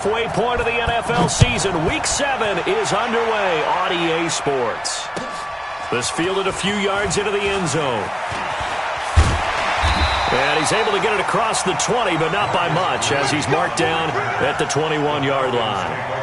Halfway point of the NFL season. Week 7 is underway on EA Sports. This fielded a few yards into the end zone. And he's able to get it across the 20, but not by much, as he's marked down at the 21-yard line.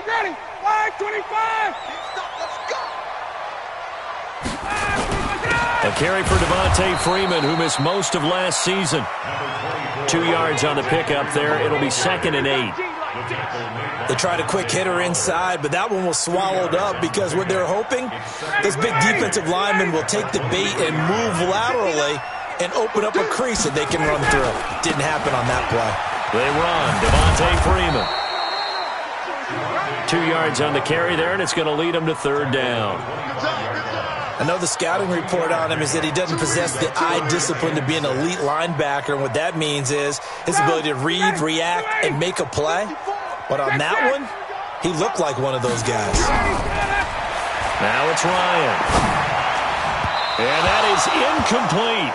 Ready, 5:25. Let's go. A carry for Devontae Freeman, who missed most of last season. 2 yards on the pickup there. It'll be 2nd and 8. They tried a quick hitter inside, but that one was swallowed up because what they're hoping, this big defensive lineman will take the bait and move laterally and open up a crease that they can run through. Didn't happen on that play. They run. Devontae Freeman. 2 yards on the carry there, and it's going to lead him to 3rd down. I know the scouting report on him is that he doesn't possess the eye discipline to be an elite linebacker, and what that means is his ability to read, react, and make a play. But on that one, he looked like one of those guys. Now it's Ryan. And that is incomplete.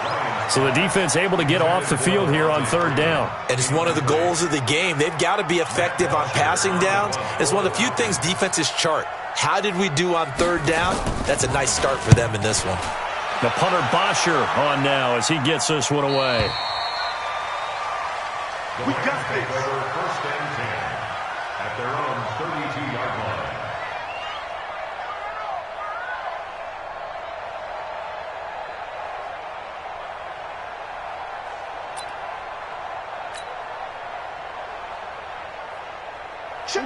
So the defense able to get off the field here on 3rd down. And it's one of the goals of the game. They've got to be effective on passing downs. It's one of the few things defenses chart. How did we do on 3rd down? That's a nice start for them in this one. The punter Bosher on now as he gets this one away. We got this. 1st and 10 at their own 32-yard line.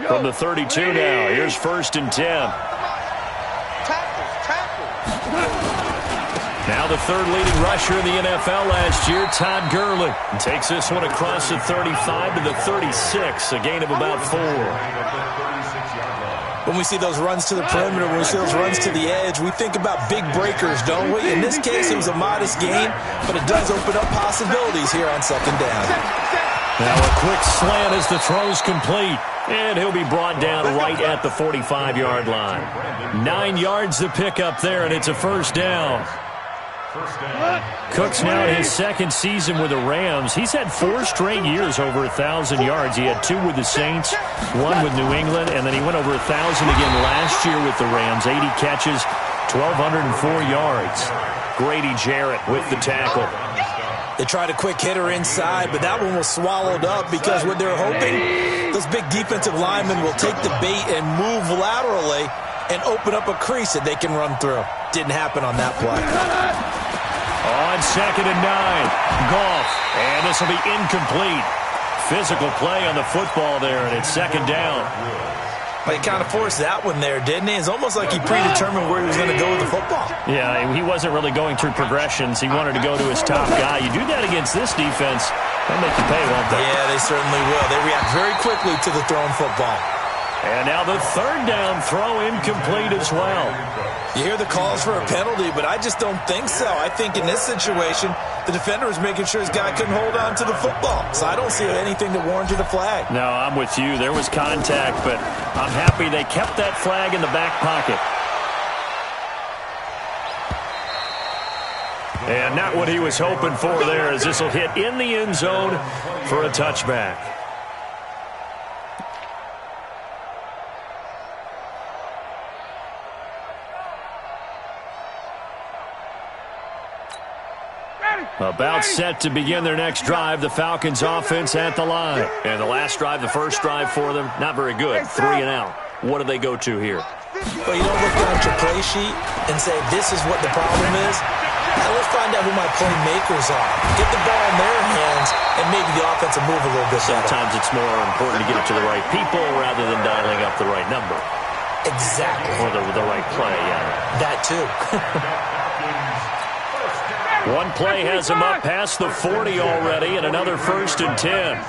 From the 32 now, here's 1st and 10. Now the 3rd leading rusher in the NFL last year, Todd Gurley. Takes this one across the 35 to the 36, a gain of about 4. When we see those runs to the perimeter, when we see those runs to the edge, we think about big breakers, don't we? In this case, it was a modest gain, but it does open up possibilities here on 2nd down. Now a quick slant as the throw's complete. And he'll be brought down right at the 45-yard line. 9 yards to pick up there, and it's a 1st down. Cook's now in his 2nd season with the Rams. He's had 4 straight years over 1,000 yards. He had 2 with the Saints, 1 with New England, and then he went over 1,000 again last year with the Rams. 80 catches, 1,204 yards. Grady Jarrett with the tackle. They tried a quick hitter inside, but that one was swallowed up because what they're hoping, this big defensive lineman will take the bait and move laterally and open up a crease that they can run through. Didn't happen on that play. On 2nd and 9, Goff, and this will be incomplete. Physical play on the football there, and it's 2nd down. Well, he kind of forced that one there, didn't he? It's almost like he predetermined where he was going to go with the football. Yeah, he wasn't really going through progressions. He wanted to go to his top guy. You do that against this defense, they'll make you pay, won't they? Yeah, they certainly will. They react very quickly to the thrown football. And now the 3rd down throw incomplete as well. You hear the calls for a penalty, but I just don't think so. I think in this situation, the defender was making sure his guy couldn't hold on to the football. So I don't see anything that warranted a flag. No, I'm with you. There was contact, but I'm happy they kept that flag in the back pocket. And not what he was hoping for there, as this will hit in the end zone for a touchback. About set to begin their next drive, the Falcons offense at the line. And the last drive, the first drive for them, not very good. 3 and out. What do they go to here? Well, you don't look down at your play sheet and say, this is what the problem is. Now let's find out who my playmakers are. Get the ball in their hands, and maybe the offense will move a little bit better. Sometimes it's more important to get it to the right people rather than dialing up the right number. Exactly. Or the right play, yeah. That too. One play has him up past the 40 already, and another 1st and 10.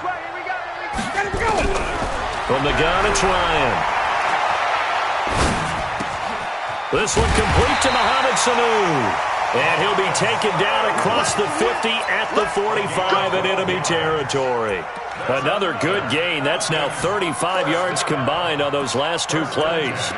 From the gun, it's Ryan. This one complete to Mohamed Sanu. And he'll be taken down across the 50 at the 45 in enemy territory. Another good gain. That's now 35 yards combined on those last two plays.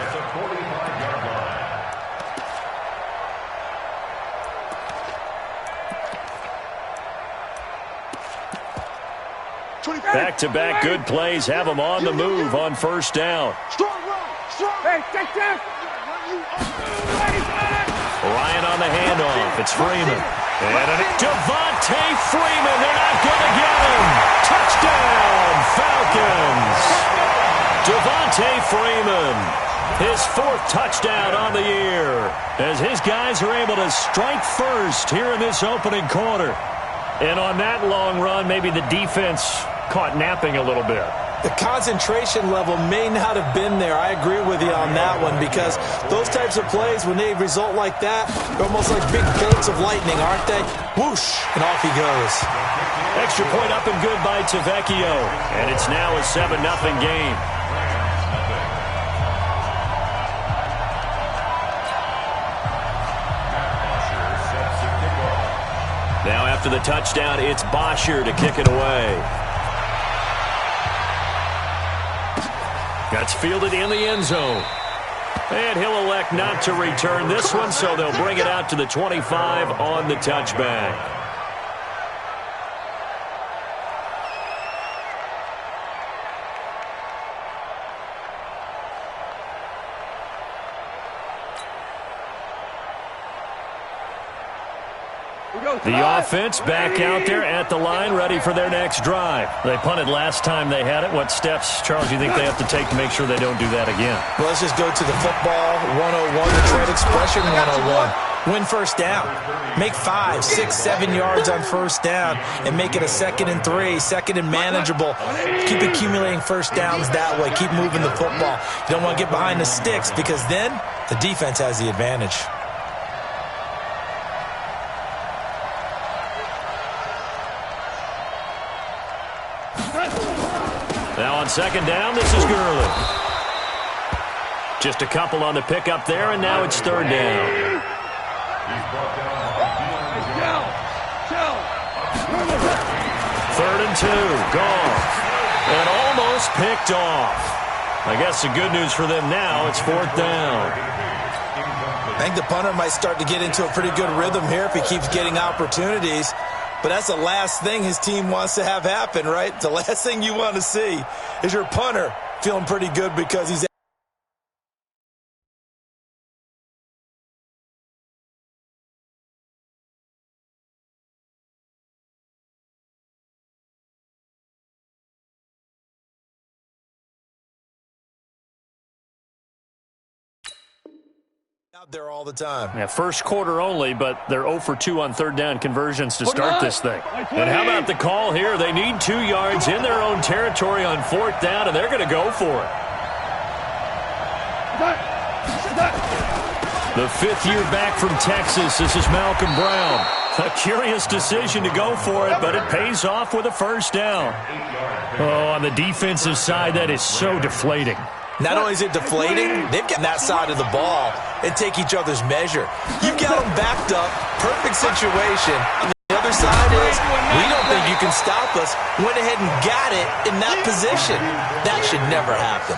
Back-to-back good plays have them on the move on first down. Hey, take this. Ryan on the handoff. It's Freeman. And Devontae Freeman. They're not going to get him. Touchdown, Falcons. Devontae Freeman. His fourth touchdown on the year. As his guys are able to strike first here in this opening quarter. And on that long run, maybe the defense caught napping a little bit. The concentration level may not have been there. I agree with you on that one because those types of plays, when they result like that, they're almost like big bolts of lightning, aren't they? Whoosh, and off he goes. Extra point up and good by Tavecchio. And it's now a 7-0 game. Now after the touchdown, it's Bosher to kick it away. That's fielded in the end zone. And he'll elect not to return this one, so they'll bring it out to the 25 on the touchback. The offense back out there at the line, ready for their next drive. They punted last time they had it. What steps, Charles, do you think they have to take to make sure they don't do that again? Well, let's just go to the football 101, the trade expression 101. Win first down. Make 5, 6, 7 yards on first down and make it a 2nd and 3, 2nd and manageable. Keep accumulating first downs that way. Keep moving the football. You don't want to get behind the sticks because then the defense has the advantage. Now on second down, this is Gurley. Just a couple on the pickup there, and now it's third down. Third and 2, gone. And almost picked off. I guess the good news for them now, it's fourth down. I think the punter might start to get into a pretty good rhythm here if he keeps getting opportunities. But that's the last thing his team wants to have happen, right? The last thing you want to see is your punter feeling pretty good because he's out there all the time. Yeah, first quarter only, but they're 0 for 2 on third down conversions to start this thing. And how about the call here? They need 2 yards in their own territory on fourth down, and they're going to go for it. The fifth year back from Texas, this is Malcolm Brown. A curious decision to go for it, but it pays off with a first down. Oh, on the defensive side, that is so deflating. Not only is it deflating, they've got that side of the ball and take each other's measure. You've got them backed up, perfect situation. On the other side is, we don't think you can stop us. Went ahead and got it in that position. That should never happen.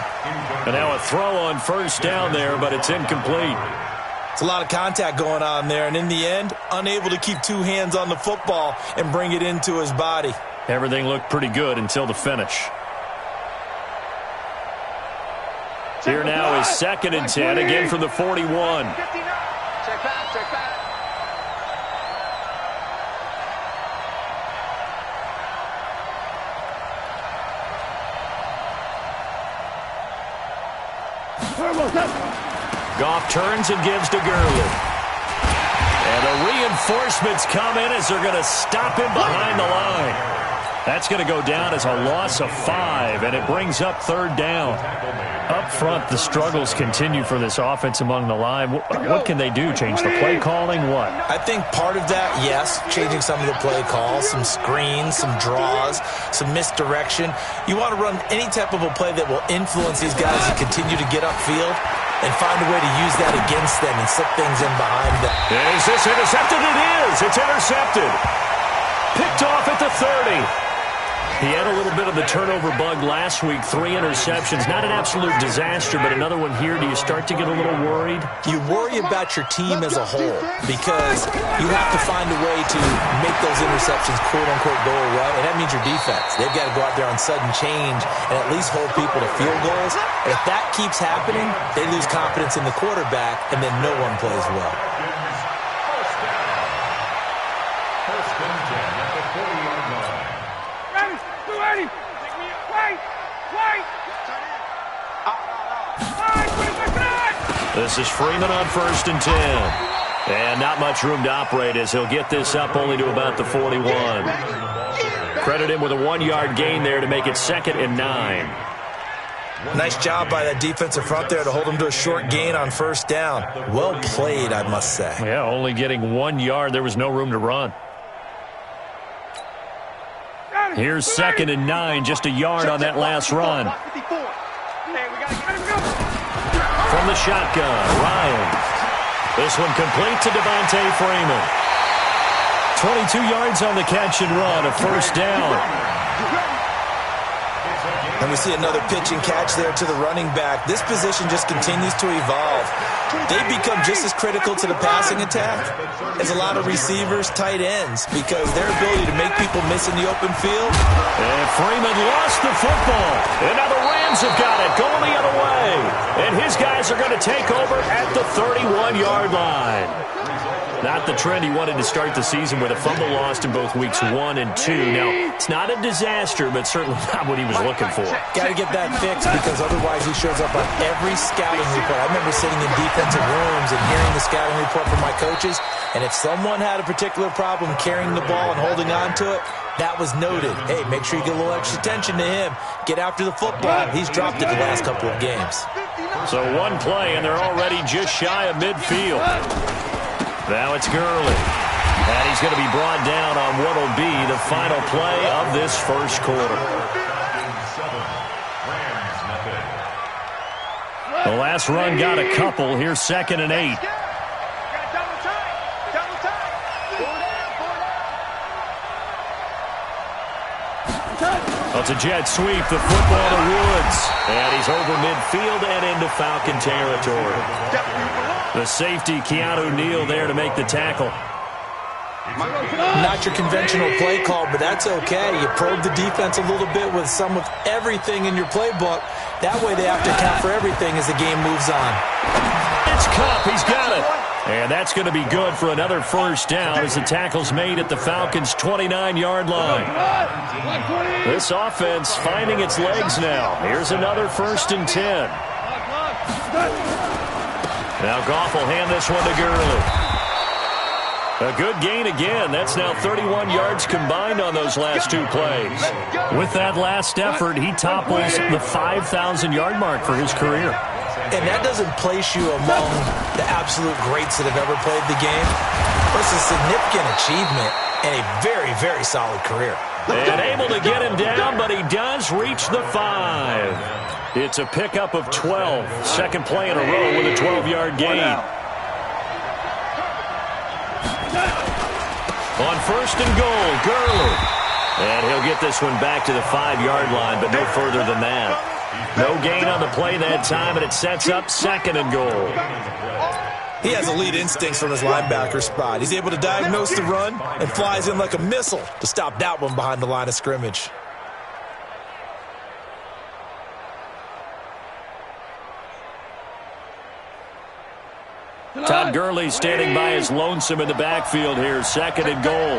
And now a throw on first down there, but it's incomplete. It's a lot of contact going on there, and in the end, unable to keep 2 hands on the football and bring it into his body. Everything looked pretty good until the finish. Here now is 2nd and 10, again from the 41. Check back, check back. Goff turns and gives to Gurley. And the reinforcements come in as they're going to stop him behind the line. That's going to go down as a loss of 5, and it brings up third down. Up front, the struggles continue for this offense among the line. What can they do? Change the play calling? What? I think part of that, yes, changing some of the play calls, some screens, some draws, some misdirection. You want to run any type of a play that will influence these guys to continue to get upfield. and find a way to use that against them and slip things in behind them. Is this intercepted? It is. It's intercepted. Picked off at the 30. He had a little bit of the turnover bug last week, 3 interceptions. Not an absolute disaster, but another one here. Do you start to get a little worried? You worry about your team as a whole because you have to find a way to make those interceptions, quote-unquote, go away, and that means your defense. They've got to go out there on sudden change and at least hold people to field goals. And if that keeps happening, they lose confidence in the quarterback, and then no one plays well. First and 10 at the 40-yard line. This is Freeman on first and 10. And not much room to operate as he'll get this up only to about the 41. Credit him with a 1-yard gain there to make it 2nd and 9. Nice job by that defensive front there to hold him to a short gain on first down. Well played, I must say. Yeah, only getting 1 yard. There was no room to run. Here's 2nd and 9, just a yard on that last run. From the shotgun, Ryan. This one complete to Devontae Freeman. 22 yards on the catch and run, a first down. And we see another pitch and catch there to the running back. This position just continues to evolve. They become just as critical to the passing attack as a lot of receivers, tight ends, because their ability to make people miss in the open field. And Freeman lost the football. And now the Rams have got it going the other way. And his guys are going to take over at the 31-yard line. Not the trend he wanted to start the season with a fumble lost in both weeks 1 and 2. Now, it's not a disaster, but certainly not what he was looking for. Got to get that fixed because otherwise he shows up on every scouting report. I remember sitting in defensive rooms and hearing the scouting report from my coaches, and if someone had a particular problem carrying the ball and holding on to it, that was noted. Hey, make sure you get a little extra attention to him. Get after the football. He's dropped it the last couple of games. So one play, and they're already just shy of midfield. Now it's Gurley. And he's going to be brought down on what will be the final play of this first quarter. The last run got a couple. Here's 2nd and 8. It's a jet sweep, the football to Woods. And he's over midfield and into Falcon territory. The safety, Keanu Neal, there to make the tackle. Not your conventional play call, but that's okay. You probe the defense a little bit with some of everything in your playbook. That way they have to account for everything as the game moves on. It's Kupp. He's got it. And that's going to be good for another first down as the tackle's made at the Falcons' 29-yard line. This offense finding its legs now. Here's another 1st and 10. Now Goff will hand this one to Gurley. A good gain again. That's now 31 yards combined on those last 2 plays. With that last effort, he topples the 5,000-yard mark for his career. And that doesn't place you among the absolute greats that have ever played the game. It's a significant achievement and a very, very solid career. And able to get him down, but he does reach the 5. It's a pickup of 12. Second play in a row with a 12-yard gain. On 1st and goal, Gurley. And he'll get this one back to the 5-yard line, but no further than that. No gain on the play that time, and it sets up 2nd and goal. He has elite instincts from his linebacker spot. He's able to diagnose the run and flies in like a missile to stop that one behind the line of scrimmage. Todd Gurley standing by his lonesome in the backfield here. 2nd and goal.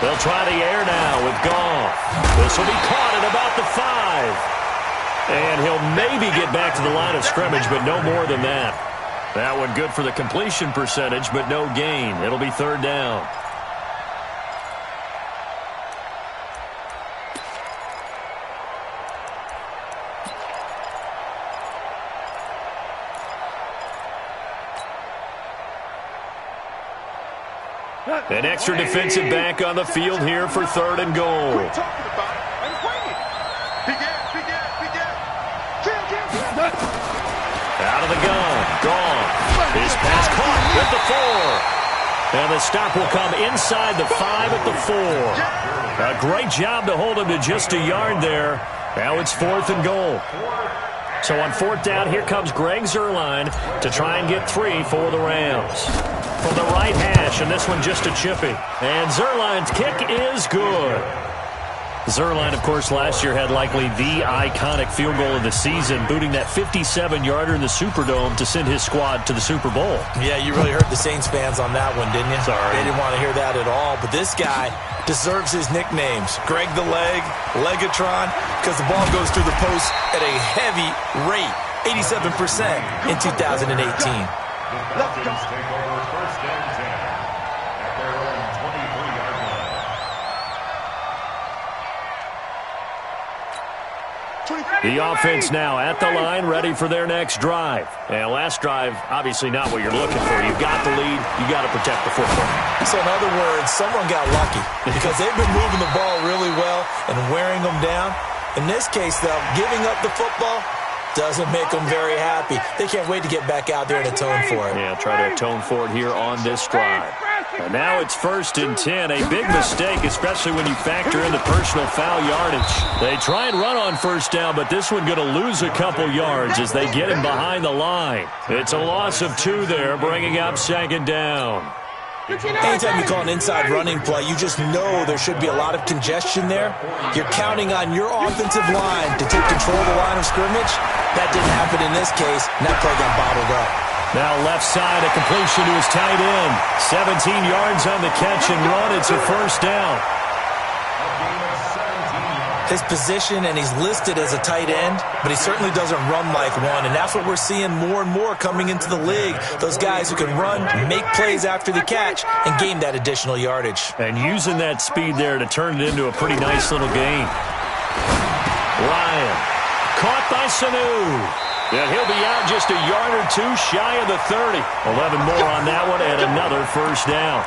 They'll try the air now with Goff. This will be caught at about the 5. And he'll maybe get back to the line of scrimmage, but no more than that. That one good for the completion percentage, but no gain. It'll be 3rd down. An extra defensive back on the field here for 3rd and goal. Out of the gun. Gone. His pass caught at the 4. And the stop will come inside the 5 at the 4. A great job to hold him to just a yard there. Now it's 4th and goal. So on 4th down, here comes Greg Zuerlein to try and get 3 for the Rams. From the right hash, and this one just a chippy. And Zuerlein's kick is good. Zuerlein, of course, last year had likely the iconic field goal of the season, booting that 57-yarder in the Superdome to send his squad to the Super Bowl. Yeah, you really hurt the Saints fans on that one, didn't you? Sorry. They didn't want to hear that at all. But this guy deserves his nicknames. Greg the Leg, Legatron, because the ball goes through the post at a heavy rate, 87% in 2018. Let's go. Take over 1st and 10 at their own 23-yard line. The offense now at the line, ready for their next drive. And last drive, obviously not what you're looking for. You've got the lead. You've got to protect the football. So in other words, someone got lucky because they've been moving the ball really well and wearing them down. In this case, though, giving up the football doesn't make them very happy. They can't wait to get back out there and atone for it. Yeah, try to atone for it here on this drive. And now it's 1st and 10. A big mistake, especially when you factor in the personal foul yardage. They try and run on 1st down, but this one going to lose a couple yards as they get him behind the line. It's a loss of 2 there, bringing up 2nd down. Anytime you call an inside running play, you just know there should be a lot of congestion there. You're counting on your offensive line to take control of the line of scrimmage. That didn't happen in this case, and that play got bottled up. Now left side, a completion to his tight end. 17 yards on the catch and run. It's a 1st down. His position, and he's listed as a tight end, but he certainly doesn't run like one, and that's what we're seeing more and more coming into the league. Those guys who can run, make plays after the catch, and gain that additional yardage. And using that speed there to turn it into a pretty nice little game. Ryan, caught by Sanu. And he'll be out just a yard or 2 shy of the 30. 11 more on that one, and another 1st down.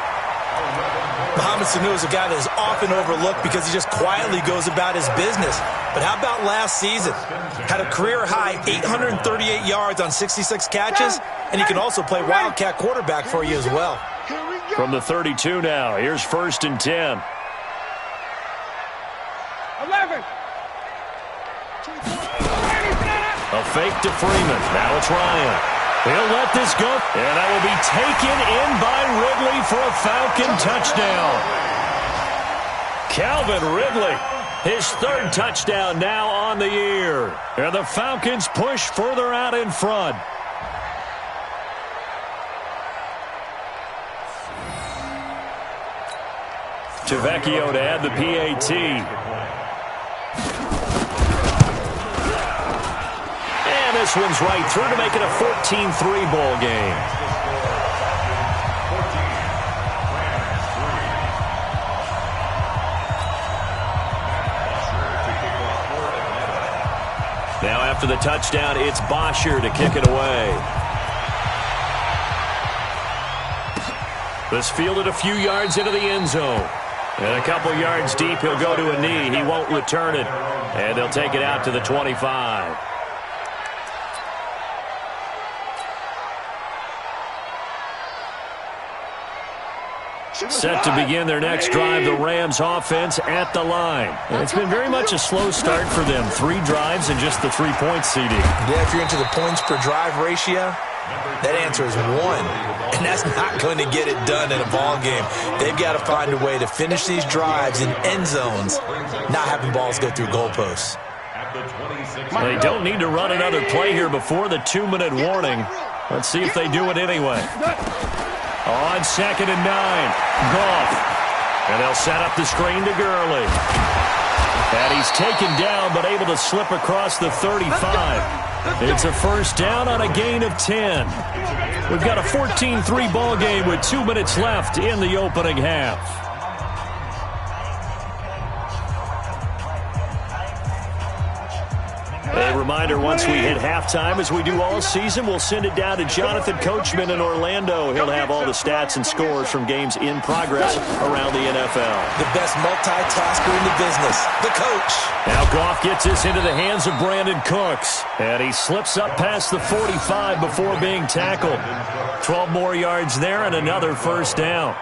Mohamed Sanu is a guy that is often overlooked because he just quietly goes about his business. But how about last season? Had a career-high 838 yards on 66 catches, and he can also play Wildcat quarterback for you as well. From the 32 now, here's 1st and 10. 11. A fake to Freeman. Now it's Ryan. He'll let this go, and that will be taken in by Ridley for a Falcon touchdown. Calvin Ridley, his 3rd touchdown now on the year. And the Falcons push further out in front. Tavecchio to add the PAT. This one's right through to make it a 14-3 ball game. Now after the touchdown, it's Bosher to kick it away. This fielded a few yards into the end zone. And a couple yards deep, he'll go to a knee. He won't return it. And they'll take it out to the 25. Set to begin their next drive, the Rams offense at the line. And it's been very much a slow start for them. 3 drives and just the 3 points, CD. Yeah, if you're into the points per drive ratio, that answer is 1. And that's not going to get it done in a ball game. They've got to find a way to finish these drives in end zones, not having balls go through goalposts. They don't need to run another play here before the 2-minute warning. Let's see if they do it anyway. On 2nd and 9, Goff. And they'll set up the screen to Gurley. And he's taken down, but able to slip across the 35. It's a 1st down on a gain of 10. We've got a 14-3 ball game with 2 minutes left in the opening half. A reminder, once we hit halftime, as we do all season, we'll send it down to Jonathan Coachman in Orlando. He'll have all the stats and scores from games in progress around the NFL. The best multitasker in the business, the coach. Now Goff gets this into the hands of Brandon Cooks. And he slips up past the 45 before being tackled. 12 more yards there and another first down.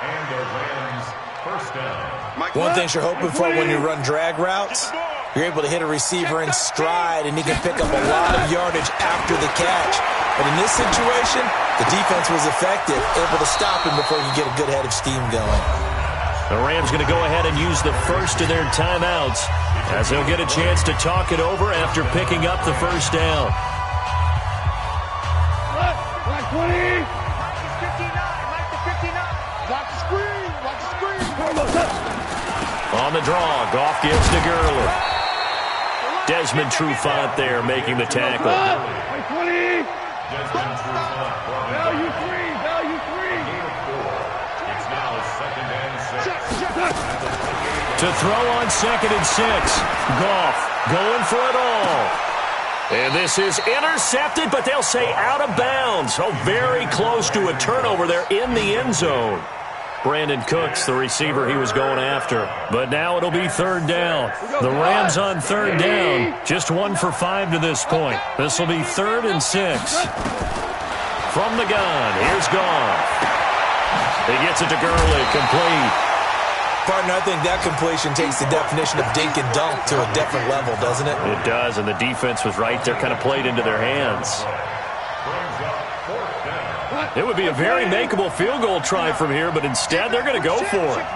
And the Rams first down. One thing you're hoping for when you run drag routes, you're able to hit a receiver in stride, and he can pick up a lot of yardage after the catch. But in this situation, the defense was effective, able to stop him before he could get a good head of steam going. The Rams going to go ahead and use the first of their timeouts as they'll get a chance to talk it over after picking up the first down. Like 20. Mike 59. Mike the 59. Watch the screen. Watch the screen. On the draw, Goff gives to Gurley. Desmond Trufant there making the tackle. Like 20. Desmond Trufant. Value 3. Value 3. It's now 2nd and 6. To throw on 2nd and 6. Goff going for it all. And this is intercepted, but they'll say out of bounds. So very close to a turnover there in the end zone. Brandon Cooks, the receiver he was going after. But now it'll be 3rd down. The Rams on 3rd down. Just 1 for 5 to this point. This will be 3rd and 6. From the gun, here's Goff. He gets it to Gurley, complete. Partner, I think that completion takes the definition of dink and dunk to a different level, doesn't it? It does, and the defense was right there, kind of played into their hands. It would be a very makeable field goal try from here, but instead they're going to go for it.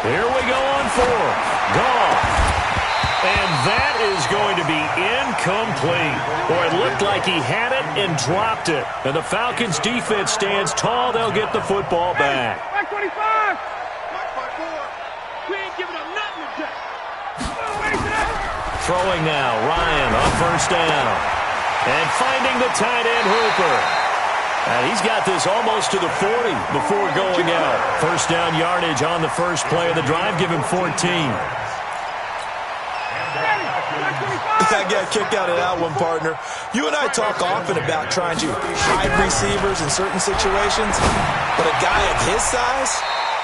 Here we go on 4. Goff. And that is going to be incomplete. Boy, it looked like he had it and dropped it. And the Falcons' defense stands tall. They'll get the football back. Mike 25. Mike 4. We ain't giving up nothing today. Throwing now, Ryan on 1st down. And finding the tight end, Hooper. And he's got this almost to the 40 before going out. First down yardage on the first play of the drive. Give him 14. I got kicked out of that one, partner. You and I talk often about trying to hide receivers in certain situations, but a guy of his size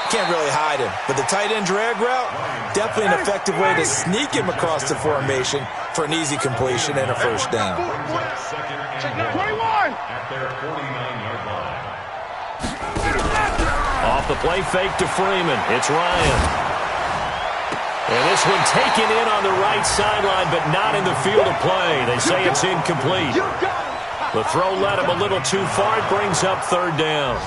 can't really hide him. But the tight end drag route, definitely an effective way to sneak him across the formation for an easy completion and a first down. 21. At their 49-yard line. Off the play fake to Freeman. It's Ryan. And this one taken in on the right sideline, but not in the field of play. They say it's incomplete. The throw led him a little too far. It brings up 3rd down.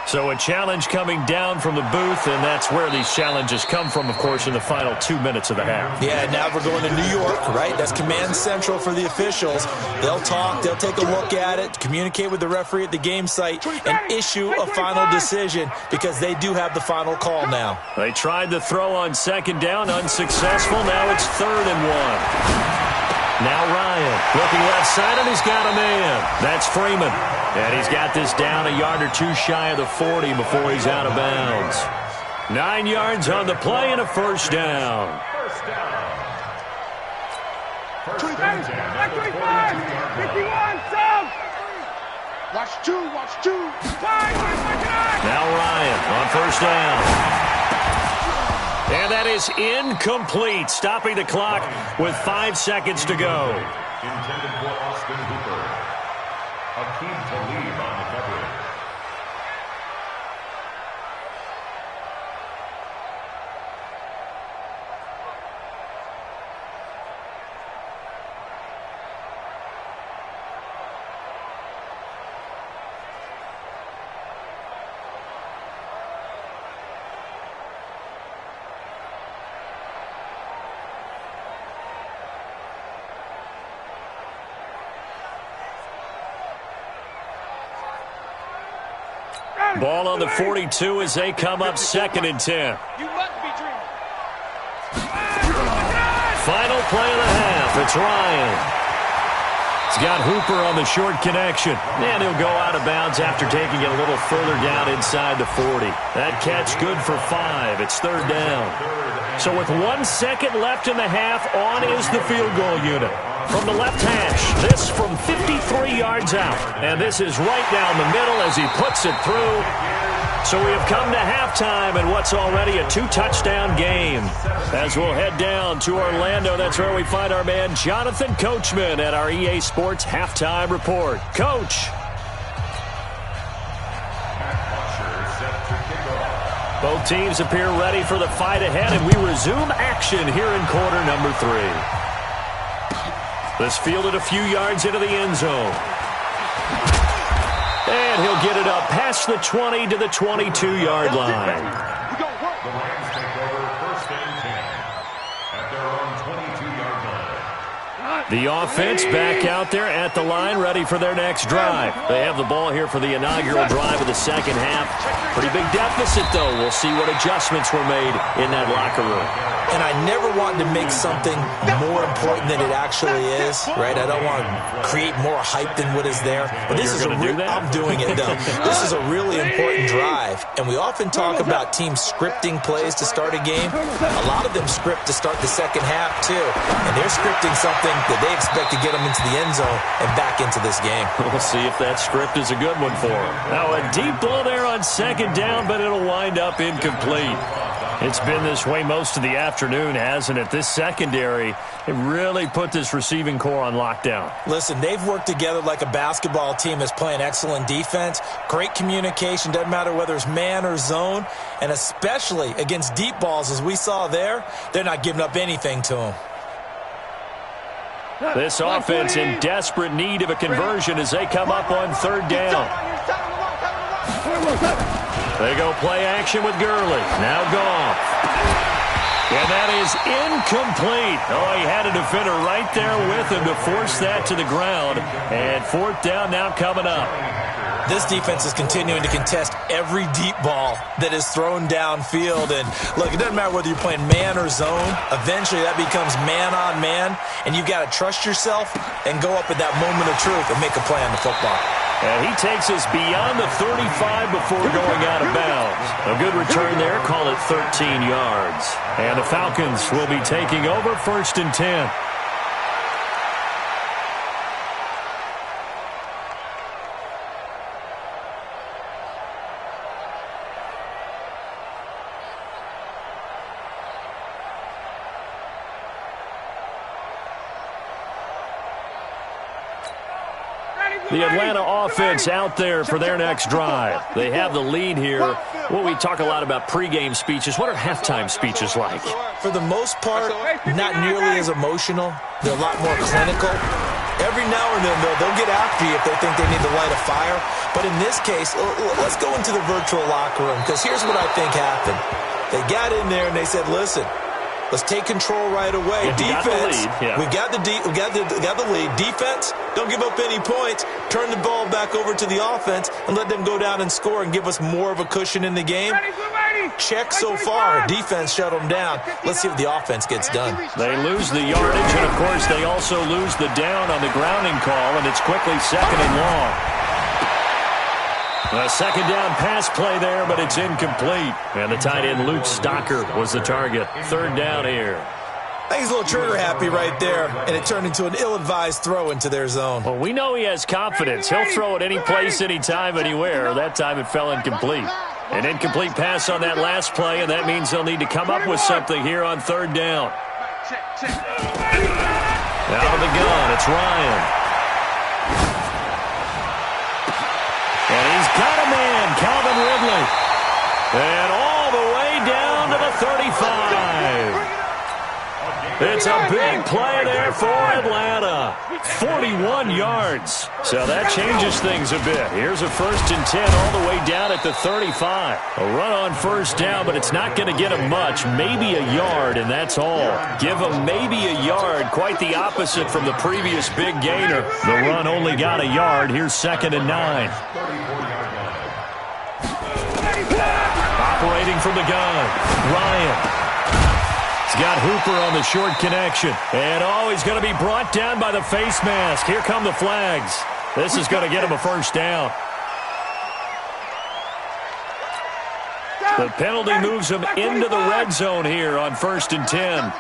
So a challenge coming down from the booth, and that's where these challenges come from, of course, in the final 2 minutes of the half. Yeah, now we're going to New York, right? That's command central for the officials. They'll talk, they'll take a look at it, communicate with the referee at the game site, and issue a final decision because they do have the final call now. They tried the throw on 2nd down, unsuccessful. Now it's 3rd and 1. Now Ryan looking left side, and he's got a man. That's Freeman. And he's got this down a yard or two shy of the 40 before he's out of bounds. 9 yards on the play and a first down. First down. 25. 51. Sub. Watch 2. Watch 2. Now Ryan on 1st down. And that is incomplete, stopping the clock with 5 seconds to go. Intended for Austin Hooper. Akeem Talib on the coverage. Ball on the 42 as they come up 2nd and 10. You must be dreaming. Final play of the half. It's Ryan. He's got Hooper on the short connection. And he'll go out of bounds after taking it a little further down inside the 40. That catch good for 5. It's third down. So with 1 second left in the half, on is the field goal unit. From the left hash, this from 53 yards out. And this is right down the middle as he puts it through. So we have come to halftime in what's already a 2-touchdown game. As we'll head down to Orlando, that's where we find our man Jonathan Coachman at our EA Sports Halftime Report. Coach. Both teams appear ready for the fight ahead, and we resume action here in quarter number 3. This fielded a few yards into the end zone. And he'll get it up past the 20 to the 22-yard line. The Rams take over first and 10 at their own 22-yard line. The offense back out there at the line, ready for their next drive. They have the ball here for the inaugural drive of the second half. Pretty big deficit, though. We'll see what adjustments were made in that locker room. And I never want to make something more important than it actually is, right? I don't want to create more hype than what is there. But this is I'm doing it, though. This is a really important drive. And we often talk about teams scripting plays to start a game. A lot of them script to start the second half, too. And they're scripting something that they expect to get them into the end zone and back into this game. We'll see if that script is a good one for them. Now a deep ball there on second down, but it'll wind up incomplete. It's been this way most of the afternoon, hasn't it? This secondary, it really put this receiving core on lockdown. Listen, they've worked together like a basketball team that's playing excellent defense. Great communication, doesn't matter whether it's man or zone. And especially against deep balls, as we saw there, they're not giving up anything to them. This offense in desperate need of a conversion as they come up on third down. They go play action with Gurley. Now Goff. And that is incomplete. Oh, he had a defender right there with him to force that to the ground. And fourth down now coming up. This defense is continuing to contest every deep ball that is thrown downfield. And, look, it doesn't matter whether you're playing man or zone. Eventually that becomes man on man. And you've got to trust yourself and go up at that moment of truth and make a play on the football. And he takes us beyond the 35 before going out of bounds. A good return there, call it 13 yards. And the Falcons will be taking over first and 10. The Atlanta offense out there for their next drive. They have the lead here. Well, we talk a lot about pregame speeches. What are halftime speeches like? For the most part, not nearly as emotional. They're a lot more clinical. Every now and then, though, they'll get after you if they think they need to light a fire. But in this case, let's go into the virtual locker room, because here's what I think happened. They got in there and they said, listen, let's take control right away. Defense, we got the lead. Defense, don't give up any points. Turn the ball back over to the offense and let them go down and score and give us more of a cushion in the game. Check so far. Defense shut them down. Let's see if the offense gets done. They lose the yardage, and, of course, they also lose the down on the grounding call, and it's quickly second and long. A second down pass play there, but it's incomplete. And the tight end, Luke Stocker, was the target. Third down here. I think he's a little trigger happy right there, and it turned into an ill-advised throw into their zone. Well, we know he has confidence. He'll throw it any place, anytime, anywhere. That time it fell incomplete. An incomplete pass on that last play, and that means they'll need to come up with something here on third down. Out of the gun, it's Ryan. And he's got a man, Calvin Ridley. And all the way down to the 35. It's a big play there for Atlanta. 41 yards. So that changes things a bit. Here's a first and 10 all the way down at the 35. A run on first down, but it's not going to get him much. Maybe a yard, and that's all. Give him maybe a yard. Quite the opposite from the previous big gainer. The run only got a yard. Here's second and 9. Operating from the gun, Ryan. He's got Hooper on the short connection. And, he's going to be brought down by the face mask. Here come the flags. This is going to get him a first down. The penalty moves him into the red zone here on 1st and 10.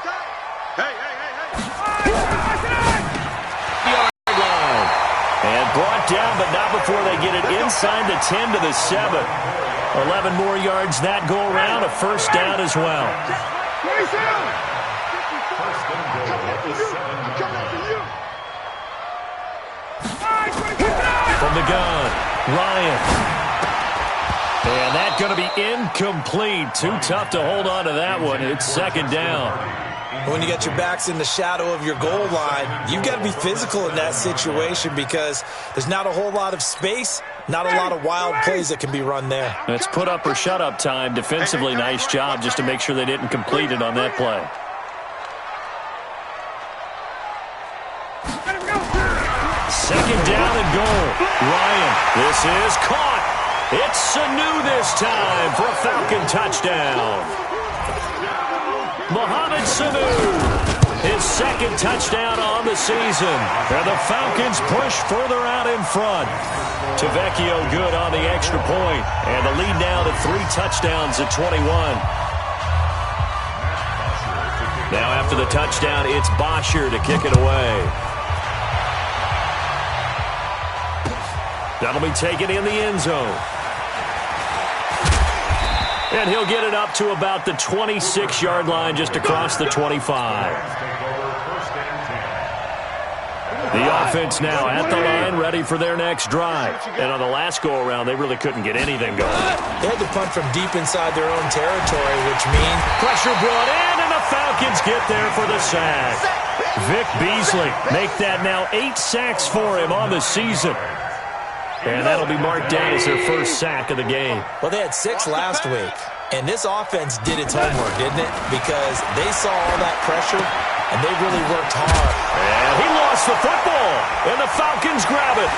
And brought down, but not before they get it inside the 10 to the 7. 11 more yards that go around, a first down as well. From the gun, Ryan. And that's going to be incomplete. Too tough to hold on to that one. It's second down. When you got your backs in the shadow of your goal line, you've got to be physical in that situation because there's not a whole lot of space, not a lot of wild plays that can be run there. It's put up or shut up time. Defensively, nice job just to make sure they didn't complete it on that play. Second down and goal. Ryan, this is caught. It's Sanu this time for a Falcon touchdown. Mohamed Sanu, his second touchdown on the season. And the Falcons push further out in front. Tavecchio good on the extra point. And the lead now to 3 touchdowns at 21. Now after the touchdown, it's Bosher to kick it away. That'll be taken in the end zone. And he'll get it up to about the 26-yard line just across the 25. The offense now at the line, ready for their next drive. And on the last go-around, they really couldn't get anything going. They had to punt from deep inside their own territory, which means pressure brought in, and the Falcons get there for the sack. Vic Beasley make that now 8 sacks for him on the season. And that'll be marked down as their first sack of the game. Well, they had 6 last week. And this offense did its homework, didn't it? Because they saw all that pressure, and they really worked hard. And he lost the football, and the Falcons grab it.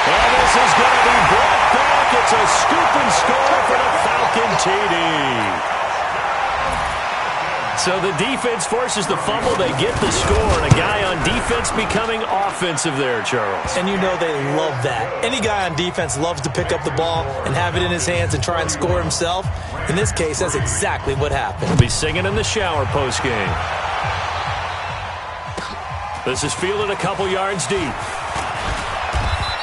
And this is going to be brought back. It's a scoop and score for the Falcon TD. So the defense forces the fumble. They get the score, and a guy on defense becoming offensive there, Charles. And you know they love that. Any guy on defense loves to pick up the ball and have it in his hands and try and score himself. In this case, that's exactly what happened. He'll be singing in the shower postgame. This is fielded a couple yards deep.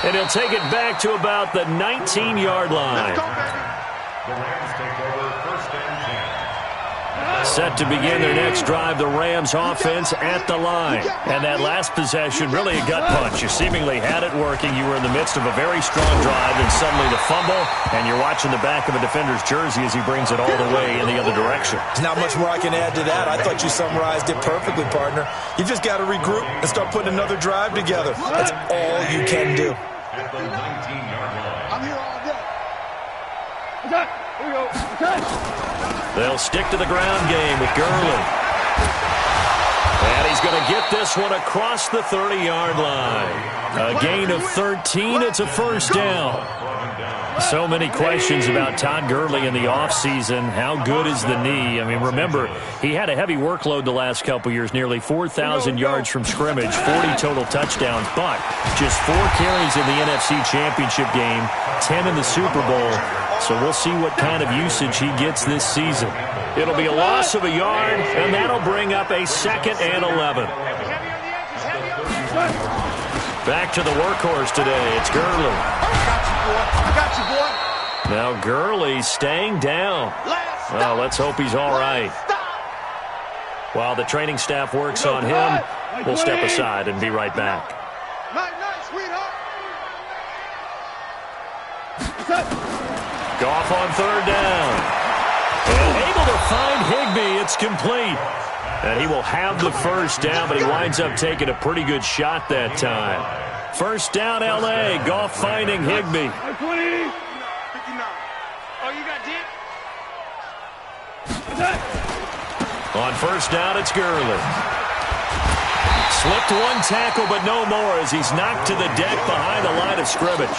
And he'll take it back to about the 19-yard line. The Rams take over 1st and 10. Set to begin their next drive, the Rams offense at the line. And that last possession, really a gut punch. You seemingly had it working. You were in the midst of a very strong drive, and suddenly the fumble, and you're watching the back of a defender's jersey as he brings it all the way in the other direction. There's not much more I can add to that. I thought you summarized it perfectly, partner. You just got to regroup and start putting another drive together. That's all you can do. At the 19-yard line. I'm here all day. Okay, here we go. Okay. They'll stick to the ground game with Gurley. And he's going to get this one across the 30-yard line. A gain of 13. It's a first down. So many questions about Todd Gurley in the offseason. How good is the knee? I mean, remember, he had a heavy workload the last couple years, nearly 4,000 yards from scrimmage, 40 total touchdowns, but just 4 carries in the NFC Championship game, 10 in the Super Bowl. So we'll see what kind of usage he gets this season. It'll be a loss of a yard, and that'll bring up a 2nd and 11. Back to the workhorse today. It's Gurley. I got you, boy. Now Gurley staying down. Well, let's hope he's all right. While the training staff works on him, we'll step aside and be right back. Night, sweetheart. Goff on 3rd down. And able to find Higbee. It's complete. And he will have the first down, but he winds up taking a pretty good shot that time. First down, L.A. Goff finding Higbee. 59. Oh, you got Dick? On first down, it's Gurley. Slipped one tackle, but no more as he's knocked to the deck behind the line of scrimmage.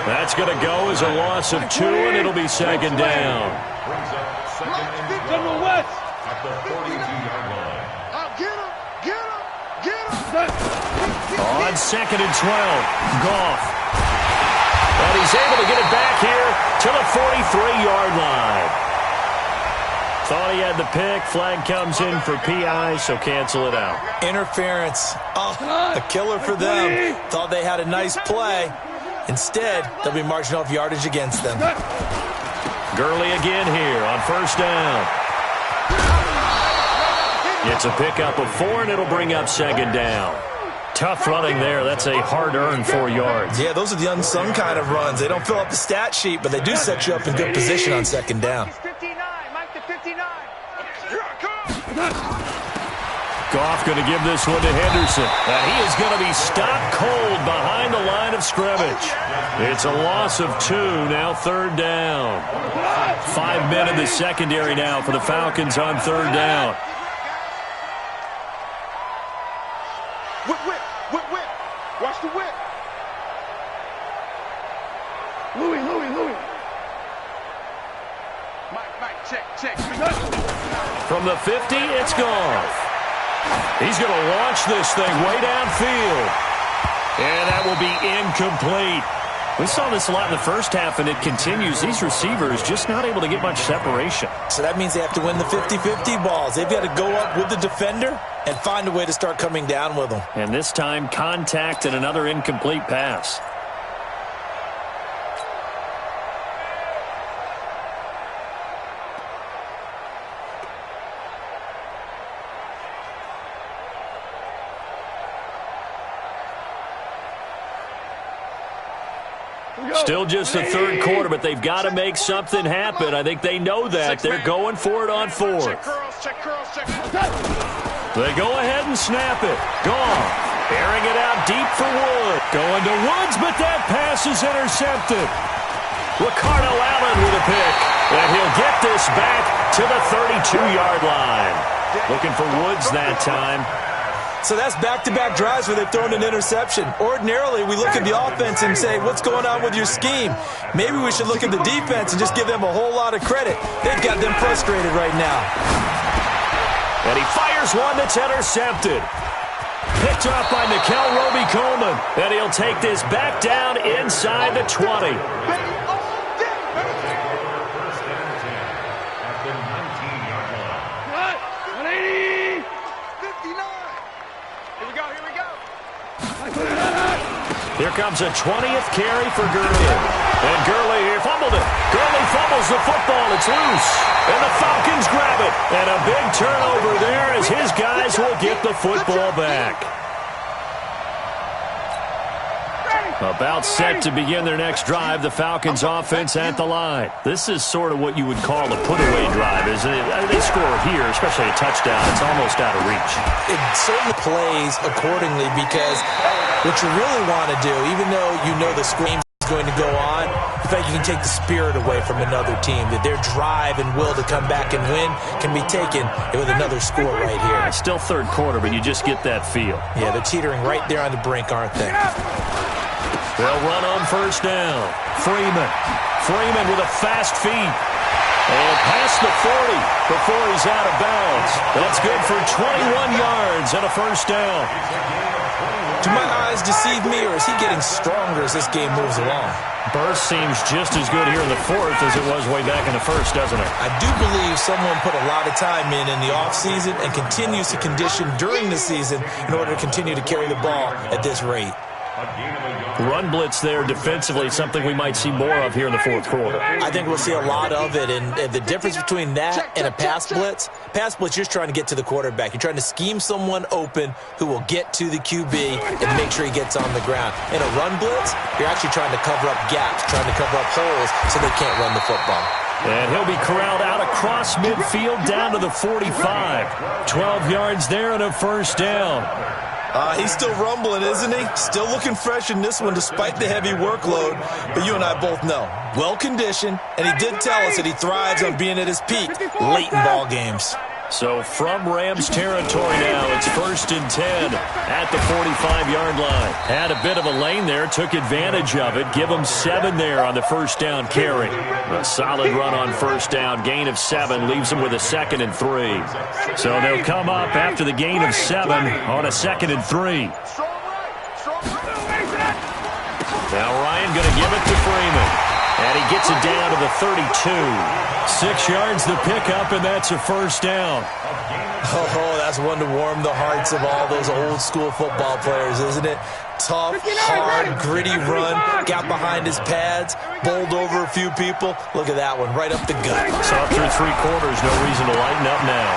That's going to go as a loss of 2, and it'll be 2nd down. second and 12 at the 42-yard line. Get him! Get him! Get him! On second and 12, Goff. And he's able to get it back here to the 43-yard line. Thought he had the pick. Flag comes in for PI, so cancel it out. Interference. Oh, a killer for them. Thought they had a nice play. Instead, they'll be marching off yardage against them. Gurley again here on first down. It's a pickup of 4, and it'll bring up second down. Tough running there. That's a hard-earned 4 yards. Yeah, those are the unsung kind of runs. They don't fill up the stat sheet, but they do set you up in good position on second down. 59, Mike to 59. Goff going to give this one to Henderson. And he is going to be stopped cold behind the line of scrimmage. It's a loss of 2, now third down. 5 men in the secondary now for the Falcons on third down. Whip. Watch the whip. Louis. Mike, check. From the 50, it's Goff. He's going to launch this thing way downfield. And that will be incomplete. We saw this a lot in the first half, and it continues. These receivers just not able to get much separation. So that means they have to win the 50-50 balls. They've got to go up with the defender and find a way to start coming down with them. And this time, contact and another incomplete pass. Still just the third quarter, but they've got to make something happen. I think they know that. They're going for it on fourth. They go ahead and snap it. Goff airing it out deep for Wood. Going to Woods, but that pass is intercepted. Ricardo Allen with a pick. And he'll get this back to the 32-yard line. Looking for Woods that time. So that's back-to-back drives where they've thrown an interception. Ordinarily, we look at the offense and say, what's going on with your scheme? Maybe we should look at the defense and just give them a whole lot of credit. They've got them frustrated right now. And he fires one that's intercepted. Picked up by Nickel Roby-Coleman. And he'll take this back down inside the 20. Here comes a 20th carry for Gurley. And Gurley here fumbled it. Gurley fumbles the football. It's loose. And the Falcons grab it. And a big turnover there as his guys will get the football back. About set to begin their next drive, the Falcons offense at the line. This is sort of what you would call a put-away drive, isn't it? They score here, especially a touchdown. It's almost out of reach. It certainly plays accordingly because what you really want to do, even though you know the scream is going to go on, in fact, you can take the spirit away from another team, that their drive and will to come back and win can be taken with another score right here. Still third quarter, but you just get that feel. Yeah, they're teetering right there on the brink, aren't they? They'll run on first down. Freeman with a fast feet. And past the 40 before he's out of bounds. That's good for 21 yards and a first down. Do my eyes deceive me, or is he getting stronger as this game moves along? Burst seems just as good here in the fourth as it was way back in the first, doesn't it? I do believe someone put a lot of time in the offseason and continues to condition during the season in order to continue to carry the ball at this rate. Run blitz there defensively, something we might see more of here in the fourth quarter. I think we'll see a lot of it, and the difference between that and a pass blitz, you're just trying to get to the quarterback. You're trying to scheme someone open who will get to the QB and make sure he gets on the ground. In a run blitz, you're actually trying to cover up gaps, trying to cover up holes so they can't run the football. And he'll be corralled out across midfield down to the 45. 12 yards there and a first down. He's still rumbling, isn't he? Still looking fresh in this one despite the heavy workload. But you and I both know, well-conditioned, and he did tell us that he thrives on being at his peak late in ball games. So from Rams territory now, it's first first and 10 at the 45-yard line. Had a bit of a lane there, took advantage of it. Give them 7 there on the first down carry. A solid run on first down. Gain of 7 leaves them with a 2nd and 3. So they'll come up after the gain of 7 on a 2nd and 3. Now Ryan going to give it to Freeman. And he gets it down to the 32. 6 yards the pickup, and that's a first down. Oh, that's one to warm the hearts of all those old-school football players, isn't it? Tough, hard, gritty run. Got behind his pads, bowled over a few people. Look at that one, right up the gut. So up through 3 quarters, no reason to lighten up now.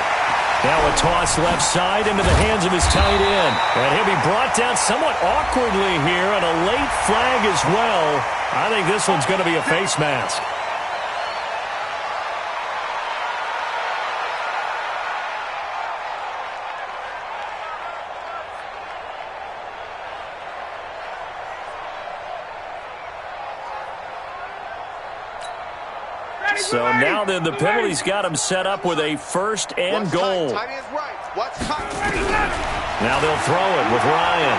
Now a toss left side into the hands of his tight end. And he'll be brought down somewhat awkwardly here, and a late flag as well. I think this one's going to be a face mask. So now then the penalty's got him set up with a first and goal. Now they'll throw it with Ryan.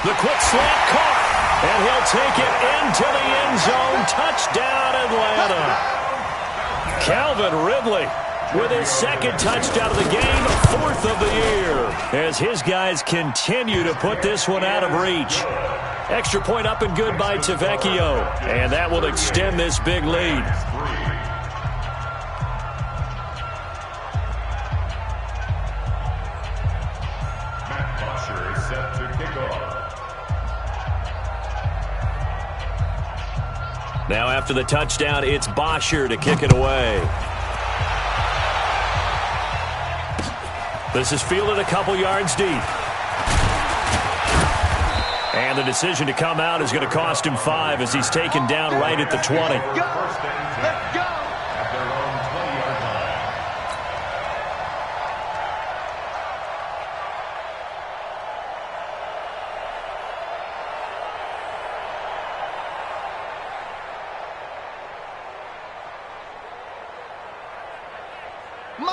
The quick slant caught. And he'll take it into the end zone. Touchdown, Atlanta. Calvin Ridley with his 2nd touchdown of the game, 4th of the year, as his guys continue to put this one out of reach. Extra point up and good by Tavecchio, and that will extend this big lead. Now after the touchdown, it's Bosher to kick it away. This is fielded a couple yards deep. And the decision to come out is going to cost him 5 as he's taken down right at the 20. Let's go!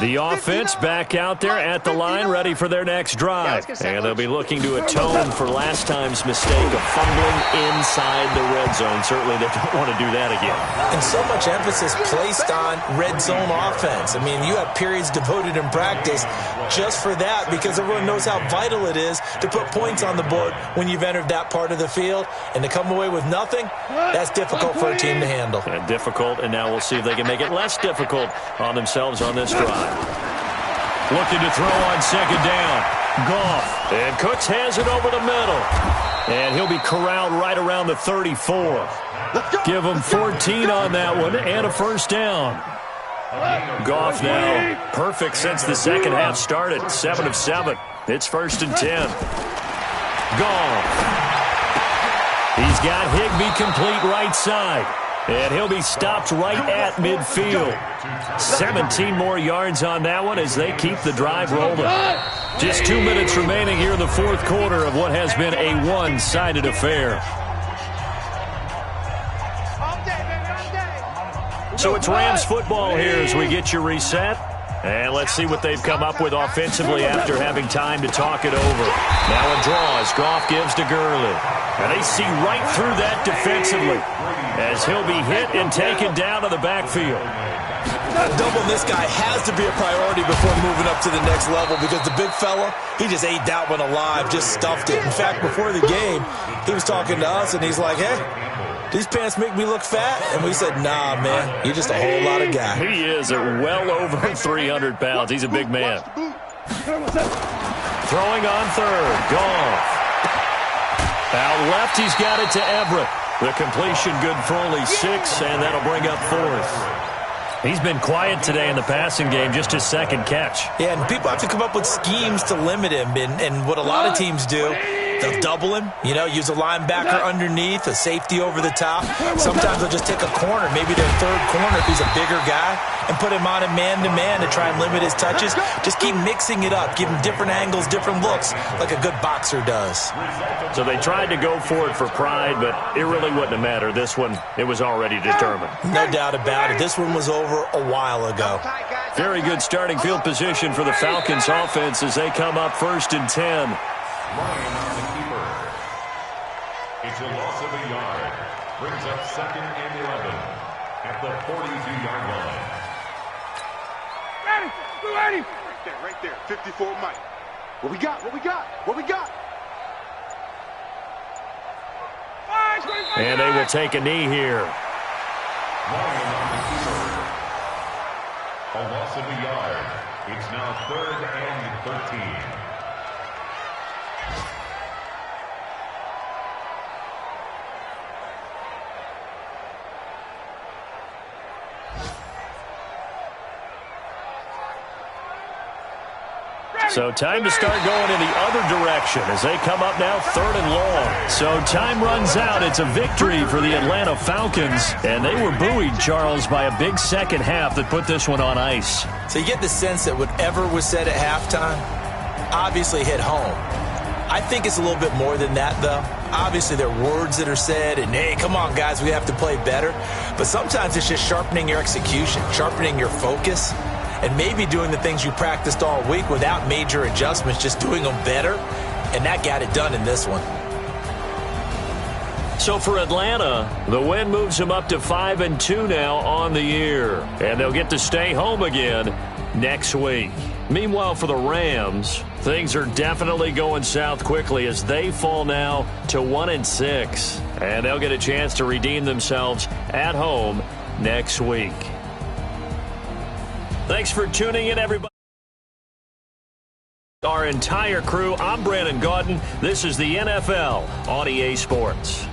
The offense back out there at the line, ready for their next drive. And they'll be looking to atone for last time's mistake of fumbling inside the red zone. Certainly they don't want to do that again. And so much emphasis placed on red zone offense. I mean, you have periods devoted in practice just for that because everyone knows how vital it is to put points on the board when you've entered that part of the field. And to come away with nothing, that's difficult for a team to handle. And difficult, and now we'll see if they can make it less difficult on themselves on this drive. Looking to throw on 2nd down. Goff. And Cooks has it over the middle. And he'll be corralled right around the 34. Give him 14 on that one and a first down. Goff now perfect since the second half started. 7 of 7. It's 1st and 10. Goff. He's got Higbee complete right side. And he'll be stopped right at midfield. 17 more yards on that one as they keep the drive rolling. Just 2 minutes remaining here in the 4th quarter of what has been a one-sided affair. So it's Rams football here as we get you reset. And let's see what they've come up with offensively after having time to talk it over. Now a draw as Goff gives to Gurley. And they see right through that defensively as he'll be hit and taken down to the backfield. Doubling this guy has to be a priority before moving up to the next level because the big fella, he just ate that one alive, just stuffed it. In fact, before the game, he was talking to us, and he's like, hey, these pants make me look fat? And we said, nah, man, you're just a whole lot of guy. He is well over 300 pounds. He's a big man. Throwing on 3rd. Goff. Out left, he's got it to Everett. The completion good for only 6, and that'll bring up 4th. He's been quiet today in the passing game, just his 2nd catch. Yeah, and people have to come up with schemes to limit him, and what a lot of teams do, they'll double him, use a linebacker underneath, a safety over the top. Sometimes they'll just take a corner, maybe their 3rd corner if he's a bigger guy, and put him on a man-to-man to try and limit his touches. Just keep mixing it up, give him different angles, different looks, like a good boxer does. So they tried to go for it for pride, but it really wouldn't have mattered. This one, it was already determined. No doubt about it. This one was over a while ago. Very good starting field position for the Falcons offense as they come up 1st and 10. Ryan on the keeper. It's a loss of a yard. Brings up 2nd and 11 at the 42-yard line. Ready. Right there. 54 Mike. What we got? And they will take a knee here. Ryan on the keeper. A loss of a yard. It's now 3rd and 13. So time to start going in the other direction as they come up now 3rd and long. So time runs out. It's a victory for the Atlanta Falcons. And they were buoyed, Charles, by a big second half that put this one on ice. So you get the sense that whatever was said at halftime obviously hit home. I think it's a little bit more than that, though. Obviously, there are words that are said, and, hey, come on, guys, we have to play better. But sometimes it's just sharpening your execution, sharpening your focus, and maybe doing the things you practiced all week without major adjustments, just doing them better, and that got it done in this one. So for Atlanta, the win moves them up to 5-2 now on the year, and they'll get to stay home again next week. Meanwhile, for the Rams, things are definitely going south quickly as they fall now to 1-6, and they'll get a chance to redeem themselves at home next week. Thanks for tuning in, everybody. Our entire crew, I'm Brandon Gaudin. This is the NFL on EA Sports.